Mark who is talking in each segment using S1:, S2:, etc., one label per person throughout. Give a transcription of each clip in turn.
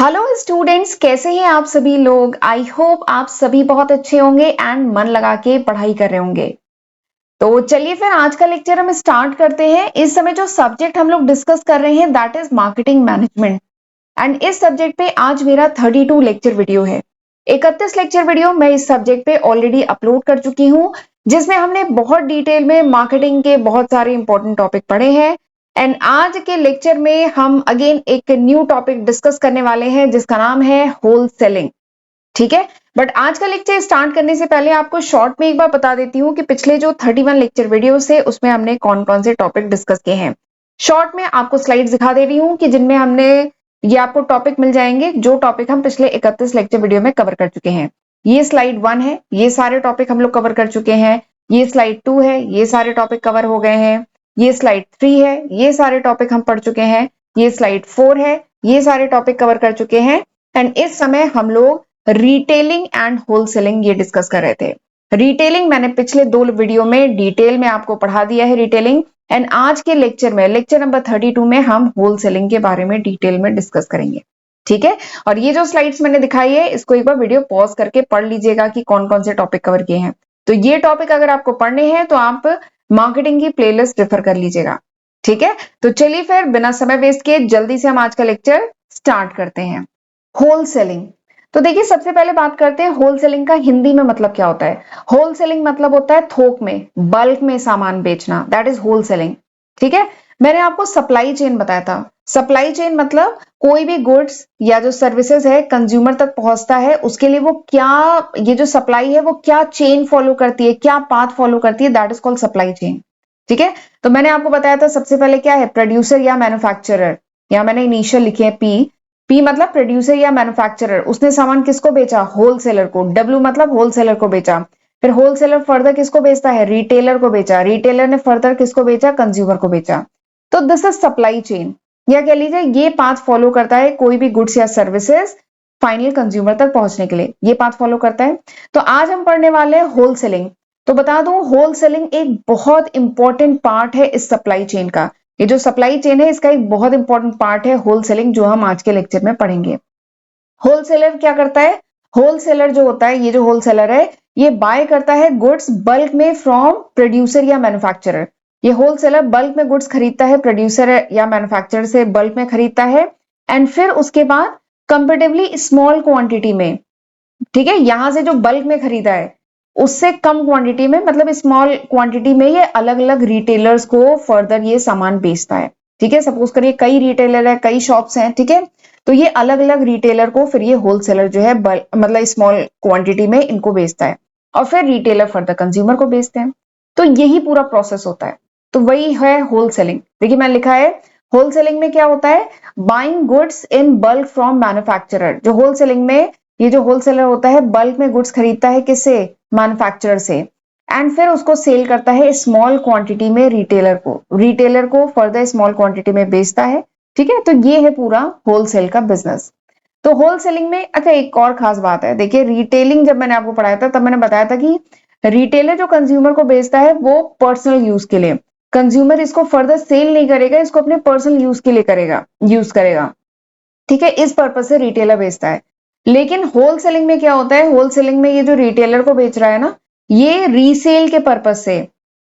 S1: Hello students, कैसे हैं आप सभी लोग। आई होप आप सभी बहुत अच्छे होंगे एंड मन लगा के पढ़ाई कर रहे होंगे। तो चलिए फिर आज का लेक्चर हम स्टार्ट करते हैं। इस समय जो सब्जेक्ट हम लोग डिस्कस कर रहे हैं that is marketing management and इस सब्जेक्ट पे आज मेरा 32 लेक्चर वीडियो है। 31 लेक्चर वीडियो मैं इस सब्जेक्ट पे ऑलरेडी अपलोड कर चुकी हूँ, जिसमें हमने बहुत डिटेल में मार्केटिंग के बहुत सारे इंपॉर्टेंट टॉपिक पढ़े हैं। एंड आज के लेक्चर में हम अगेन एक न्यू टॉपिक डिस्कस करने वाले हैं जिसका नाम है होल सेलिंग। ठीक है, बट आज का लेक्चर स्टार्ट करने से पहले आपको शॉर्ट में एक बार बता देती हूँ कि पिछले जो 31 लेक्चर वीडियो है उसमें हमने कौन कौन से टॉपिक डिस्कस किए हैं। शॉर्ट में आपको स्लाइड्स दिखा दे रही हूँ कि जिनमें हमने ये आपको टॉपिक मिल जाएंगे जो टॉपिक हम पिछले 31 लेक्चर वीडियो में कवर कर चुके हैं। ये स्लाइड 1 है, ये सारे टॉपिक हम लोग कवर कर चुके हैं। ये स्लाइड 2 है, ये सारे टॉपिक कवर हो गए हैं। ये स्लाइड 3 है, ये सारे टॉपिक हम पढ़ चुके हैं। ये स्लाइड 4 है, ये सारे टॉपिक कवर कर चुके हैं। एंड इस समय हम लोग रिटेलिंग एंड होलसेलिंग ये डिस्कस कर रहे थे। रिटेलिंग मैंने पिछले 2 वीडियो में डिटेल में आपको पढ़ा दिया है रिटेलिंग। एंड आज के लेक्चर में लेक्चर नंबर 32 में हम होलसेलिंग के बारे में डिटेल में डिस्कस करेंगे। ठीक है, और ये जो स्लाइड्स मैंने दिखाई है इसको एक बार वीडियो पॉज करके पढ़ लीजिएगा कि कौन कौन से टॉपिक कवर किए हैं। तो ये टॉपिक अगर आपको पढ़ने हैं तो आप मार्केटिंग की प्लेलिस्ट रेफर कर लीजिएगा। ठीक है, तो चलिए फिर बिना समय वेस्ट किए जल्दी से हम आज का लेक्चर स्टार्ट करते हैं। होलसेलिंग, तो देखिए सबसे पहले बात करते हैं होलसेलिंग का हिंदी में मतलब क्या होता है। होलसेलिंग मतलब होता है थोक में, बल्क में सामान बेचना, दैट इज होलसेलिंग। ठीक है, मैंने आपको सप्लाई चेन बताया था। सप्लाई चेन मतलब कोई भी गुड्स या जो सर्विसेज है कंज्यूमर तक पहुंचता है उसके लिए वो क्या, ये जो सप्लाई है वो क्या चेन फॉलो करती है, क्या पाथ फॉलो करती है, that is called supply chain. ठीक है, तो मैंने आपको बताया था सबसे पहले क्या है, प्रोड्यूसर या मैन्युफैक्चरर। या मैंने इनिशियल लिखे हैं पी मतलब प्रोड्यूसर या मैन्युफैक्चरर, उसने सामान किसको बेचा, होलसेलर को। डब्ल्यू मतलब होलसेलर को बेचा। फिर होलसेलर फर्दर किसको बेचता है, रिटेलर को बेचा। रिटेलर ने फर्दर किसको बेचा, कंज्यूमर को बेचा। तो दिस इज सप्लाई चेन, या कह लीजिए ये पाथ फॉलो करता है कोई भी गुड्स या सर्विसेज फाइनल कंज्यूमर तक पहुंचने के लिए, ये पाथ फॉलो करता है। तो आज हम पढ़ने वाले हैं होलसेलिंग। तो बता दूं होलसेलिंग एक बहुत इंपॉर्टेंट पार्ट है इस सप्लाई चेन का। ये जो सप्लाई चेन है इसका एक बहुत इंपॉर्टेंट पार्ट है होलसेलिंग, जो हम आज के लेक्चर में पढ़ेंगे। होलसेलर क्या करता है, होलसेलर जो होता है, ये जो होलसेलर है ये बाय करता है गुड्स बल्क में फ्रॉम प्रोड्यूसर या मैन्युफैक्चरर। ये होलसेलर बल्क में गुड्स खरीदता है, प्रोड्यूसर या मैन्युफैक्चरर से बल्क में खरीदता है। एंड फिर उसके बाद कंपेरेटिवली स्मॉल क्वांटिटी में, ठीक है, यहां से जो बल्क में खरीदा है उससे कम क्वांटिटी में, मतलब स्मॉल क्वांटिटी में ये अलग अलग रिटेलर्स को फर्दर ये सामान बेचता है। ठीक है, सपोज करिए कई रिटेलर है, कई शॉप्स हैं, ठीक है, तो ये अलग अलग रिटेलर को फिर ये होलसेलर जो है मतलब स्मॉल क्वांटिटी में इनको बेचता है और फिर रिटेलर फर्दर कंज्यूमर को बेचते हैं। तो यही पूरा प्रोसेस होता है, तो वही है होलसेलिंग। देखिए मैंने लिखा है होलसेलिंग में क्या होता है, buying goods in bulk from manufacturer. जो होलसेलिंग में ये जो होलसेलर होता है बल्क में गुड्स खरीदता है किससे, मैन्युफैक्चरर से, एंड फिर उसको सेल करता है स्मॉल क्वांटिटी में रिटेलर को, रिटेलर को फर्दर स्मॉल क्वांटिटी में बेचता है। ठीक है, तो ये है पूरा होलसेल का बिजनेस। तो होलसेलिंग में अच्छा एक और खास बात है, देखिए रिटेलिंग जब मैंने आपको पढ़ाया था तब मैंने बताया था कि रिटेलर जो कंज्यूमर को बेचता है वो पर्सनल यूज के लिए, कंज्यूमर इसको फर्दर सेल नहीं करेगा, इसको अपने पर्सनल यूज के लिए यूज करेगा। ठीक है, इस पर्पज से रिटेलर बेचता है। लेकिन होलसेलिंग में क्या होता है, होलसेलिंग में ये जो रिटेलर को बेच रहा है ना ये रीसेल के पर्पज से।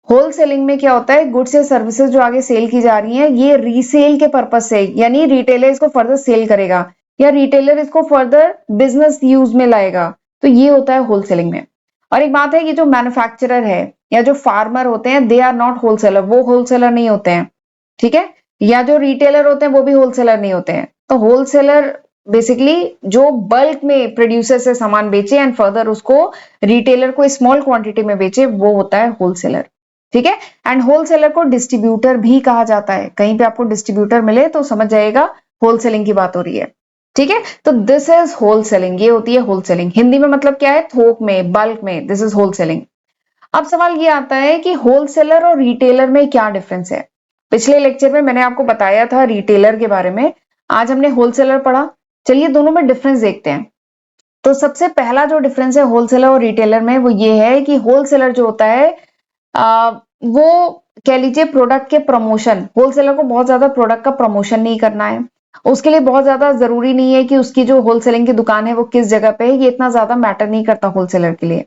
S1: होलसेलिंग में क्या होता है, गुड्स या सर्विसेज जो आगे सेल की जा रही हैं ये रीसेल के पर्पज से, यानी रिटेलर इसको फर्दर सेल करेगा या रिटेलर इसको फर्दर बिजनेस यूज में लाएगा। तो ये होता है होलसेलिंग में। और एक बात है, ये जो मैन्युफैक्चरर है या जो फार्मर होते हैं दे आर नॉट होलसेलर, वो होलसेलर नहीं होते हैं। ठीक है, या जो रिटेलर होते हैं वो भी होलसेलर नहीं होते हैं। तो होलसेलर बेसिकली जो बल्क में प्रोड्यूसर से सामान बेचे एंड फर्दर उसको रिटेलर को स्मॉल क्वांटिटी में बेचे, वो होता है होलसेलर। ठीक है, एंड होलसेलर को डिस्ट्रीब्यूटर भी कहा जाता है। कहीं पे आपको डिस्ट्रीब्यूटर मिले तो समझ जाएगा होलसेलिंग की बात हो रही है। ठीक है, तो दिस इज होलसेलिंग, ये होती है होलसेलिंग। हिंदी में मतलब क्या है, थोक में, बल्क में, दिस इज होलसेलिंग। अब सवाल ये आता है कि होलसेलर और रिटेलर में क्या डिफरेंस है। पिछले लेक्चर में मैंने आपको बताया था रिटेलर के बारे में, आज हमने होलसेलर पढ़ा। चलिए दोनों में डिफरेंस देखते हैं। तो सबसे पहला जो डिफरेंस है होलसेलर और रिटेलर में वो ये है कि होलसेलर जो होता है वो कह लीजिए प्रोडक्ट के प्रमोशन, होलसेलर को बहुत ज्यादा प्रोडक्ट का प्रमोशन नहीं करना है, उसके लिए बहुत ज्यादा जरूरी नहीं है कि उसकी जो होलसेलिंग की दुकान है वो किस जगह पे है, ये इतना ज्यादा मैटर नहीं करता होलसेलर के लिए।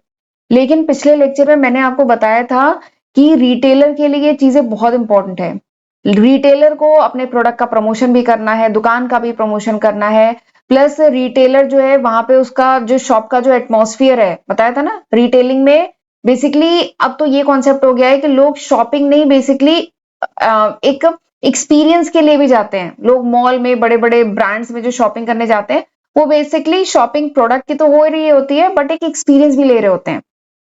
S1: लेकिन पिछले लेक्चर में मैंने आपको बताया था कि रिटेलर के लिए ये चीजें बहुत इंपॉर्टेंट है। रिटेलर को अपने प्रोडक्ट का प्रमोशन भी करना है, दुकान का भी प्रमोशन करना है, प्लस रिटेलर जो है वहां पे उसका जो शॉप का जो एटमॉस्फेयर है, बताया था ना रिटेलिंग में बेसिकली अब तो ये कॉन्सेप्ट हो गया है कि लोग शॉपिंग नहीं बेसिकली एक एक्सपीरियंस के लिए भी जाते हैं। लोग मॉल में बड़े बड़े ब्रांड्स में जो शॉपिंग करने जाते हैं वो बेसिकली शॉपिंग प्रोडक्ट की तो हो रही होती है बट एक एक्सपीरियंस भी ले रहे होते हैं।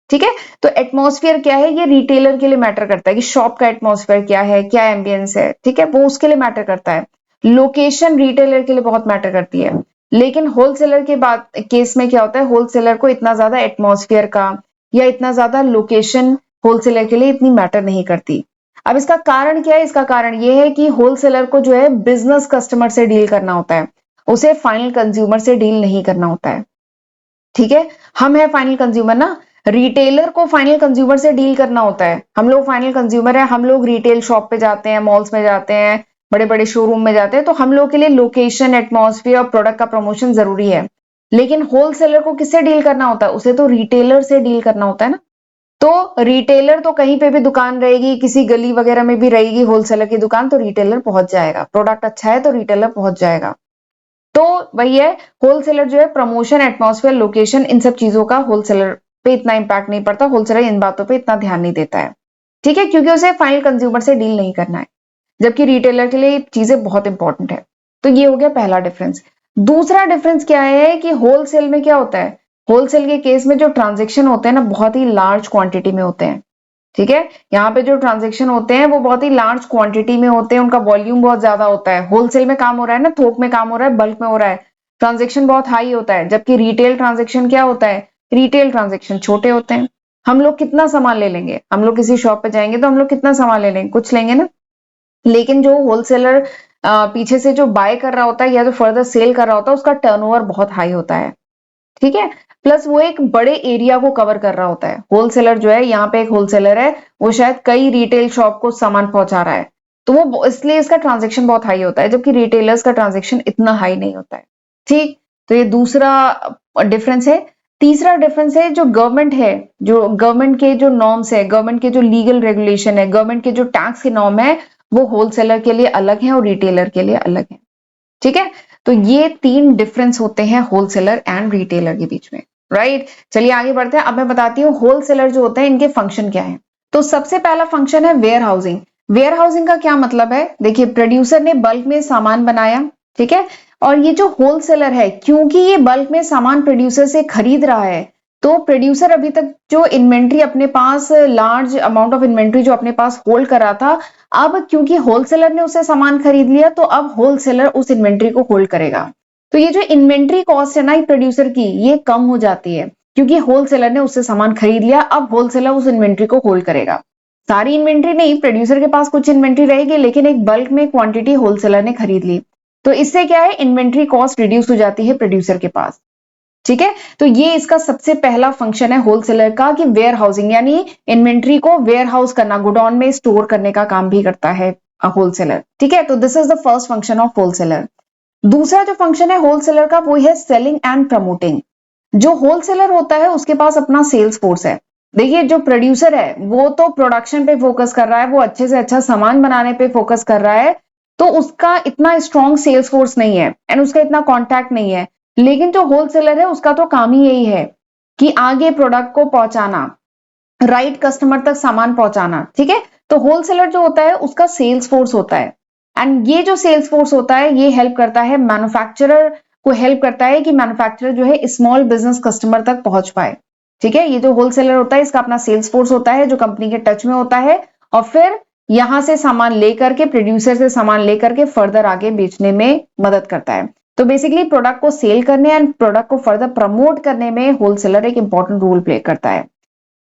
S1: ठीक है, तो एटमॉस्फेयर क्या है ये रिटेलर के लिए मैटर करता है कि शॉप का एटमॉस्फेयर क्या है, क्या एम्बियंस है, ठीक है, वो उसके लिए मैटर करता है। लोकेशन रिटेलर के लिए बहुत मैटर करती है। लेकिन होलसेलर के बात केस में क्या होता है, होलसेलर को इतना ज्यादा एटमॉस्फेयर का या इतना ज्यादा लोकेशन होलसेलर के लिए इतनी मैटर नहीं करती। अब इसका कारण क्या है, इसका कारण ये है कि होलसेलर को जो है बिजनेस कस्टमर से डील करना होता है, उसे फाइनल कंज्यूमर से डील नहीं करना होता है। ठीक है, हम है फाइनल कंज्यूमर ना, रिटेलर को फाइनल कंज्यूमर से डील करना होता है। हम लोग फाइनल कंज्यूमर है, हम लोग रिटेल शॉप पे जाते हैं, मॉल्स में जाते हैं, बड़े बड़े शोरूम में जाते हैं, तो हम लोग के लिए लोकेशन, एटमॉस्फेयर और प्रोडक्ट का प्रमोशन जरूरी है। लेकिन होलसेलर को किससे डील करना होता है, उसे तो रिटेलर से डील करना होता है ना। तो रिटेलर तो कहीं पे भी दुकान रहेगी, किसी गली वगैरह में भी रहेगी होलसेलर की दुकान, तो रिटेलर पहुंच जाएगा। प्रोडक्ट अच्छा है तो रिटेलर पहुंच जाएगा। तो वही है, होलसेलर जो है प्रमोशन, एटमॉस्फेयर, लोकेशन, इन सब चीजों का होलसेलर पे इतना इंपैक्ट नहीं पड़ता। होलसेलर इन बातों पे इतना ध्यान नहीं देता है। ठीक है, क्योंकि उसे फाइनल कंज्यूमर से डील नहीं करना है, जबकि रिटेलर के लिए चीजें बहुत इंपॉर्टेंट है। तो ये हो गया पहला डिफरेंस। दूसरा डिफरेंस क्या है कि होलसेल में क्या होता है, होलसेल के केस में जो ट्रांजेक्शन होते हैं ना बहुत ही लार्ज क्वांटिटी में होते हैं। ठीक है, यहाँ पे जो ट्रांजेक्शन होते हैं वो बहुत ही लार्ज क्वांटिटी में होते हैं, उनका वॉल्यूम बहुत ज्यादा होता है। होलसेल में काम हो रहा है ना, थोक में काम हो रहा है, बल्क में हो रहा है, ट्रांजेक्शन बहुत हाई होता है। जबकि रिटेल ट्रांजेक्शन क्या होता है, रिटेल ट्रांजेक्शन छोटे होते हैं। हम लोग कितना सामान ले लेंगे, हम लोग किसी शॉप पे जाएंगे तो हम लोग कितना सामान ले लेंगे, कुछ लेंगे ना। लेकिन जो होलसेलर पीछे से जो बाय कर रहा होता है या जो फर्दर सेल कर रहा होता है उसका टर्नओवर बहुत हाई होता है। ठीक है, प्लस वो एक बड़े एरिया को कवर कर रहा होता है। होलसेलर जो है, यहाँ पे एक होलसेलर है, वो शायद कई रिटेल शॉप को सामान पहुंचा रहा है, तो वो इसलिए इसका ट्रांजेक्शन बहुत हाई होता है, जबकि रिटेलर्स का ट्रांजेक्शन इतना हाई नहीं होता है। ठीक, तो ये दूसरा डिफरेंस है। तीसरा डिफरेंस है जो गवर्नमेंट है, जो गवर्नमेंट के जो नॉर्म्स है, गवर्नमेंट के जो लीगल रेगुलेशन है, गवर्नमेंट के जो टैक्स के नॉर्म है, वो होलसेलर के लिए अलग है और रिटेलर के लिए अलग है। ठीक है, तो ये तीन डिफरेंस होते हैं होलसेलर एंड रिटेलर के बीच में। राइट, चलिए आगे बढ़ते हैं। अब मैं बताती हूँ होलसेलर जो होते हैं इनके फंक्शन क्या है। तो सबसे पहला फंक्शन है वेयर हाउसिंग। वेयर हाउसिंग का क्या मतलब है, देखिए प्रोड्यूसर ने बल्क में सामान बनाया, ठीक है, और ये जो होलसेलर है क्योंकि ये बल्क में सामान प्रोड्यूसर से खरीद रहा है, तो प्रोड्यूसर अभी तक जो इन्वेंट्री अपने पास, लार्ज अमाउंट ऑफ इन्वेंट्री जो अपने पास होल्ड कर रहा था, अब क्योंकि होलसेलर ने उसे सामान खरीद लिया तो अब होलसेलर उस इन्वेंट्री को होल्ड करेगा। तो ये जो इन्वेंट्री कॉस्ट है ना प्रोड्यूसर की, ये कम हो जाती है क्योंकि होलसेलर ने उससे सामान खरीद लिया। अब होलसेलर उस इन्वेंट्री को होल्ड करेगा। सारी इन्वेंट्री नहीं, प्रोड्यूसर के पास कुछ इन्वेंट्री रहेगी लेकिन एक बल्क में क्वांटिटी होलसेलर ने खरीद ली, तो इससे क्या है, इन्वेंट्री कॉस्ट रिड्यूस हो जाती है प्रोड्यूसर के पास। ठीक है, तो ये इसका सबसे पहला फंक्शन है होलसेलर का कि वेयर हाउसिंग, यानी इन्वेंट्री को वेयर हाउस करना, गोडाउन में स्टोर करने का काम भी करता है होलसेलर। ठीक है, तो this is the first function of wholesaler. दूसरा जो फंक्शन है होलसेलर का वो है सेलिंग एंड प्रमोटिंग। जो होलसेलर होता है उसके पास अपना सेल्स फोर्स है। देखिए जो प्रोड्यूसर है वो तो प्रोडक्शन पे फोकस कर रहा है, वो अच्छे से अच्छा सामान बनाने पे फोकस कर रहा है, तो उसका इतना स्ट्रॉन्ग सेल्स फोर्स नहीं है एंड उसका इतना कॉन्टैक्ट नहीं है। लेकिन जो होलसेलर है उसका तो काम ही यही है कि आगे प्रोडक्ट को पहुंचाना, राइट कस्टमर तक सामान पहुंचाना। ठीक है, तो होलसेलर जो होता है उसका सेल्स फोर्स होता है, एंड ये जो सेल्स फोर्स होता है ये हेल्प करता है मैन्युफैक्चरर को, हेल्प करता है कि मैन्युफैक्चरर जो है स्मॉल बिजनेस कस्टमर तक पहुंच पाए। ठीक है, ये जो होलसेलर होता है इसका अपना सेल्स फोर्स होता है जो कंपनी के टच में होता है, और फिर यहां से सामान लेकर के, प्रोड्यूसर से सामान लेकर के फर्दर आगे बेचने में मदद करता है। तो बेसिकली प्रोडक्ट को सेल करने एंड प्रोडक्ट को फर्दर प्रमोट करने में होलसेलर एक इंपॉर्टेंट रोल प्ले करता है।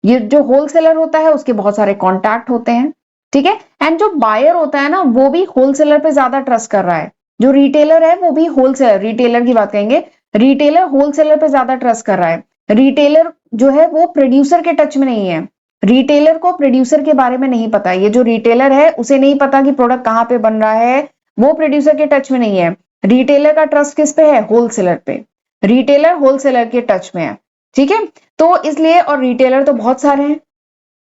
S1: ये जो होलसेलर होता है उसके बहुत सारे कॉन्टैक्ट होते हैं। ठीक है, एंड जो बायर होता है ना वो भी होलसेलर पे ज्यादा ट्रस्ट कर रहा है। जो रिटेलर है वो भी होलसेलर, रिटेलर की बात करेंगे, रिटेलर होलसेलर पे ज्यादा ट्रस्ट कर रहा है। रिटेलर जो है वो प्रोड्यूसर के टच में नहीं है, रिटेलर को प्रोड्यूसर के बारे में नहीं पता। ये जो रिटेलर है उसे नहीं पता कि प्रोडक्ट कहाँ पे बन रहा है, वो प्रोड्यूसर के टच में नहीं है। रिटेलर का ट्रस्ट किस पे है? होलसेलर पे। रिटेलर होलसेलर के टच में है, ठीक है। तो इसलिए, और रिटेलर तो बहुत सारे हैं,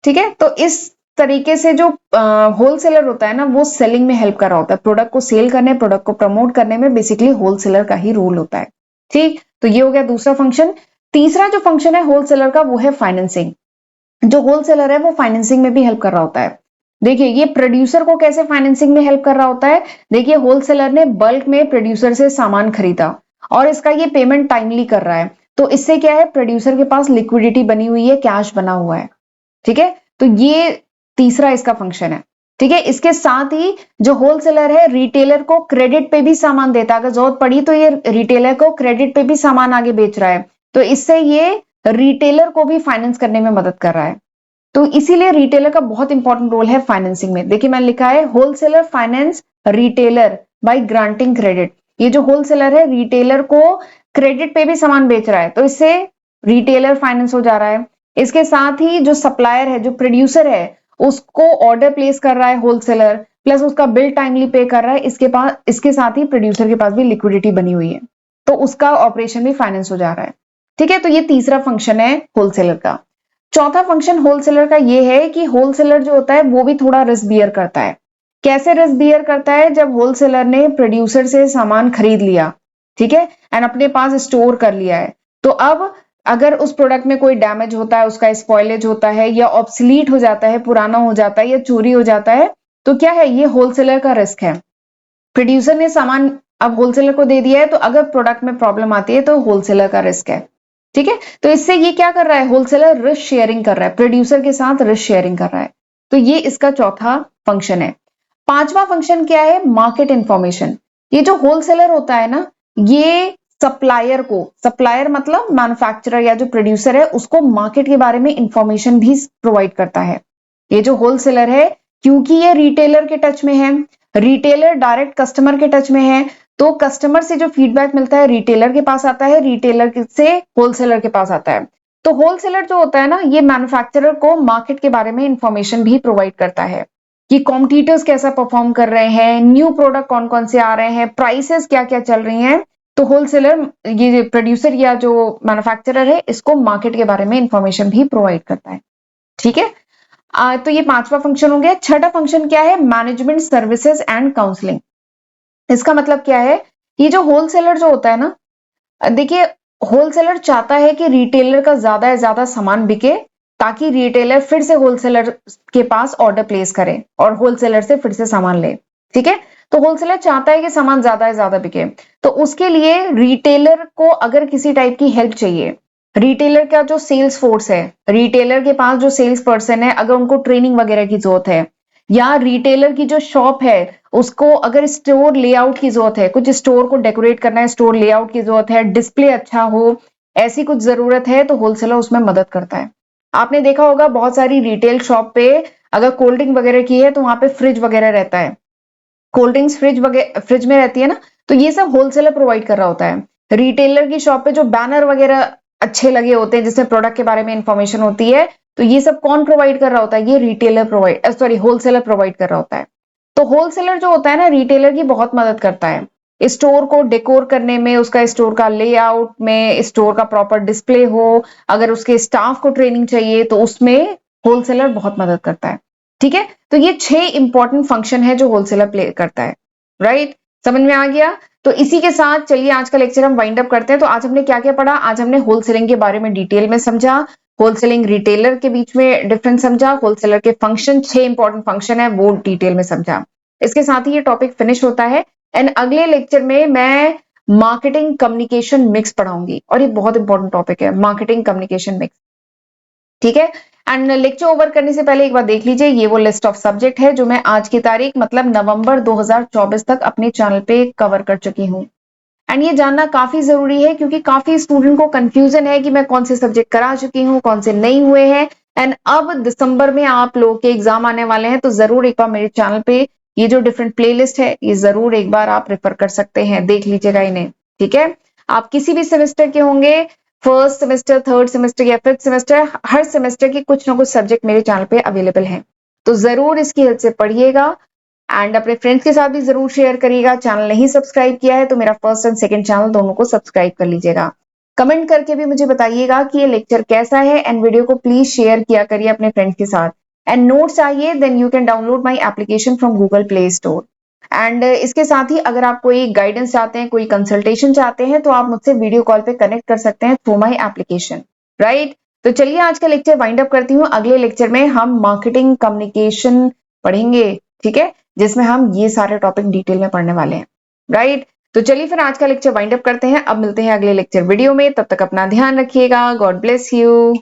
S1: ठीक है। तो इस तरीके से जो होलसेलर होता है ना, वो सेलिंग में हेल्प कर रहा होता है, प्रोडक्ट को सेल करने, प्रोडक्ट को प्रमोट करने में बेसिकली होलसेलर का ही रोल होता है, ठीक। तो ये हो गया दूसरा फंक्शन। तीसरा जो फंक्शन है होलसेलर का, वो है फाइनेंसिंग। जो होलसेलर है वो फाइनेंसिंग में भी हेल्प कर रहा होता है। देखिए ये प्रोड्यूसर को कैसे फाइनेंसिंग में हेल्प कर रहा होता है। देखिए होलसेलर ने बल्क में प्रोड्यूसर से सामान खरीदा और इसका ये पेमेंट टाइमली कर रहा है, तो इससे क्या है, प्रोड्यूसर के पास लिक्विडिटी बनी हुई है, कैश बना हुआ है, ठीक है। तो ये तीसरा इसका फंक्शन है, ठीक है। इसके साथ ही जो होलसेलर है रिटेलर को क्रेडिट पे भी सामान देता है, अगर जरूरत पड़ी तो ये रिटेलर को क्रेडिट पे भी सामान आगे बेच रहा है, तो इससे ये रिटेलर को भी फाइनेंस करने में मदद कर रहा है। तो इसीलिए रिटेलर का बहुत इंपॉर्टेंट रोल है फाइनेंसिंग में। देखिए मैंने लिखा है wholesaler finance retailer by granting credit. ये जो होलसेलर है रिटेलर को क्रेडिट पे भी सामान बेच रहा है, तो इससे रिटेलर फाइनेंस हो जा रहा है। इसके साथ ही जो सप्लायर है, जो प्रोड्यूसर है, उसको ऑर्डर प्लेस कर रहा है होलसेलर, प्लस उसका बिल टाइमली पे कर रहा है। इसके साथ ही प्रोड्यूसर के पास भी लिक्विडिटी बनी हुई है, तो उसका ऑपरेशन भी फाइनेंस हो जा रहा है, ठीक है। तो ये तीसरा फंक्शन है होलसेलर का। चौथा फंक्शन होलसेलर का ये है कि होलसेलर जो होता है वो भी थोड़ा रिस्क बियर करता है। कैसे रिस्क बियर करता है? जब होलसेलर ने प्रोड्यूसर से सामान खरीद लिया, ठीक है, एंड अपने पास स्टोर कर लिया है, तो अब अगर उस प्रोडक्ट में कोई डैमेज होता है, उसका स्पॉइलेज होता है, या ऑब्सलीट हो जाता है, पुराना हो जाता है, या चोरी हो जाता है, तो क्या है, ये होलसेलर का रिस्क है। प्रोड्यूसर ने सामान अब होलसेलर को दे दिया है, तो अगर प्रोडक्ट में प्रॉब्लम आती है तो होलसेलर का रिस्क है, ठीक है। तो इससे ये क्या कर रहा है, होलसेलर रिस्क शेयरिंग कर रहा है, प्रोड्यूसर के साथ रिस्क शेयरिंग कर रहा है। तो ये इसका चौथा फंक्शन है। पांचवा फंक्शन क्या है? Market information. ये जो होलसेलर होता है ना, ये सप्लायर को, सप्लायर मतलब मैन्युफैक्चरर या जो प्रोड्यूसर है, उसको मार्केट के बारे में इंफॉर्मेशन भी प्रोवाइड करता है। ये जो होलसेलर है, क्योंकि ये रिटेलर के टच में है, रिटेलर डायरेक्ट कस्टमर के टच में है, तो कस्टमर से जो फीडबैक मिलता है रिटेलर के पास आता है, रिटेलर से होलसेलर के पास आता है। तो होलसेलर जो होता है ना, ये मैन्युफैक्चरर को मार्केट के बारे में इंफॉर्मेशन भी प्रोवाइड करता है कि कॉम्पिटिटर्स कैसा परफॉर्म कर रहे हैं, न्यू प्रोडक्ट कौन कौन से आ रहे हैं, प्राइसेस क्या क्या चल रही हैं। तो होलसेलर, ये प्रोड्यूसर या जो मैन्युफैक्चरर है, इसको मार्केट के बारे में इंफॉर्मेशन भी प्रोवाइड करता है, ठीक है। तो ये पांचवा फंक्शन हो गया। छठा फंक्शन क्या है? Management services and counselling. इसका मतलब क्या है? ये जो होलसेलर जो होता है ना, देखिए होलसेलर चाहता है कि रिटेलर का ज्यादा से ज्यादा सामान बिके, ताकि रिटेलर फिर से होलसेलर के पास ऑर्डर प्लेस करे और होलसेलर से फिर से सामान ले, ठीक है। तो होलसेलर चाहता है कि सामान ज्यादा से ज्यादा बिके, तो उसके लिए रिटेलर को अगर किसी टाइप की हेल्प चाहिए, रिटेलर का जो सेल्स फोर्स है, रिटेलर के पास जो सेल्स पर्सन है, अगर उनको ट्रेनिंग वगैरह की जरूरत है, या रिटेलर की जो शॉप है उसको अगर स्टोर लेआउट की जरूरत है, कुछ स्टोर को डेकोरेट करना है, स्टोर लेआउट की जरूरत है, डिस्प्ले अच्छा हो, ऐसी कुछ जरूरत है, तो होलसेलर उसमें मदद करता है। आपने देखा होगा बहुत सारी रिटेल शॉप पे अगर कोल्ड ड्रिंक वगैरह की है, तो वहां पे फ्रिज वगैरह रहता है, कोल्ड ड्रिंक्स फ्रिज में रहती है ना, तो ये सब होलसेलर प्रोवाइड कर रहा होता है। रिटेलर की शॉप पे जो बैनर वगैरह अच्छे लगे होते हैं, जिसमें प्रोडक्ट के बारे में इंफॉर्मेशन होती है, तो ये सब कौन प्रोवाइड कर रहा होता है? ये होलसेलर प्रोवाइड कर रहा होता है। तो होलसेलर जो होता है ना, रिटेलर की बहुत मदद करता है स्टोर को डेकोर करने में, उसका स्टोर का लेआउट में, स्टोर का प्रॉपर डिस्प्ले हो, अगर उसके स्टाफ को ट्रेनिंग चाहिए तो उसमें होलसेलर बहुत मदद करता है, ठीक है। तो ये 6 इंपॉर्टेंट फंक्शन है जो होलसेलर प्ले करता है, राइट। समझ में आ गया? तो इसी के साथ चलिए आज का लेक्चर हम वाइंड अप करते हैं। तो आज हमने क्या क्या पढ़ा? आज हमने होलसेलिंग के बारे में डिटेल में समझा, होलसेलिंग रिटेलर के बीच में डिफरेंस समझा, होलसेलर के फंक्शन, 6 इंपॉर्टेंट फंक्शन है वो डिटेल में समझा। इसके साथ ही ये टॉपिक फिनिश होता है, एंड अगले लेक्चर में मैं मार्केटिंग कम्युनिकेशन मिक्स पढ़ाऊंगी, और ये बहुत इंपॉर्टेंट टॉपिक है, मार्केटिंग कम्युनिकेशन मिक्स, ठीक है। एंड लेक्चर ओवर करने से पहले एक बार देख लीजिए, ये वो लिस्ट ऑफ सब्जेक्ट है जो मैं आज की तारीख मतलब नवंबर 2024 तक अपने चैनल पे कवर कर चुकी हूँ। एंड ये जानना काफी जरूरी है, क्योंकि काफी स्टूडेंट को कंफ्यूजन है कि मैं कौन से सब्जेक्ट करा चुकी हूँ, कौन से नहीं हुए हैं। एंड अब दिसंबर में आप लोग के एग्जाम आने वाले हैं, तो जरूर एक बार मेरे चैनल पे ये जो डिफरेंट प्लेलिस्ट है, ये जरूर एक बार आप रेफर कर सकते हैं, देख लीजिएगा इन्हें, ठीक है। आप किसी भी सेमेस्टर के होंगे, फर्स्ट सेमेस्टर, थर्ड सेमेस्टर या फिफ्थ सेमेस्टर, हर सेमेस्टर के कुछ ना कुछ सब्जेक्ट मेरे चैनल पे अवेलेबल हैं, तो जरूर इसकी हेल्प से पढ़िएगा। एंड अपने फ्रेंड्स के साथ भी जरूर शेयर करिएगा। चैनल नहीं सब्सक्राइब किया है तो मेरा फर्स्ट एंड सेकंड चैनल दोनों को सब्सक्राइब कर लीजिएगा। कमेंट करके भी मुझे बताइएगा कि ये लेक्चर कैसा है एंड वीडियो को प्लीज शेयर किया करिए अपने फ्रेंड्स के साथ। एंड नोट्स चाहिए then you can download my application from Google Play Store. And इसके साथ ही अगर आप कोई गाइडेंस चाहते हैं, कोई कंसल्टेशन चाहते हैं तो आप मुझसे वीडियो कॉल पे कनेक्ट कर सकते हैं थ्रू माई एप्लीकेशन, राइट। तो चलिए आज का लेक्चर वाइंड अप करती हूँ। अगले लेक्चर में हम मार्केटिंग कम्युनिकेशन पढ़ेंगे, ठीक है, जिसमें हम ये सारे टॉपिक डिटेल में पढ़ने वाले हैं, राइट। तो चलिए फिर आज का लेक्चर वाइंड अप करते हैं। अब मिलते हैं अगले लेक्चर वीडियो में, तब तक अपना ध्यान रखिएगा। God bless you.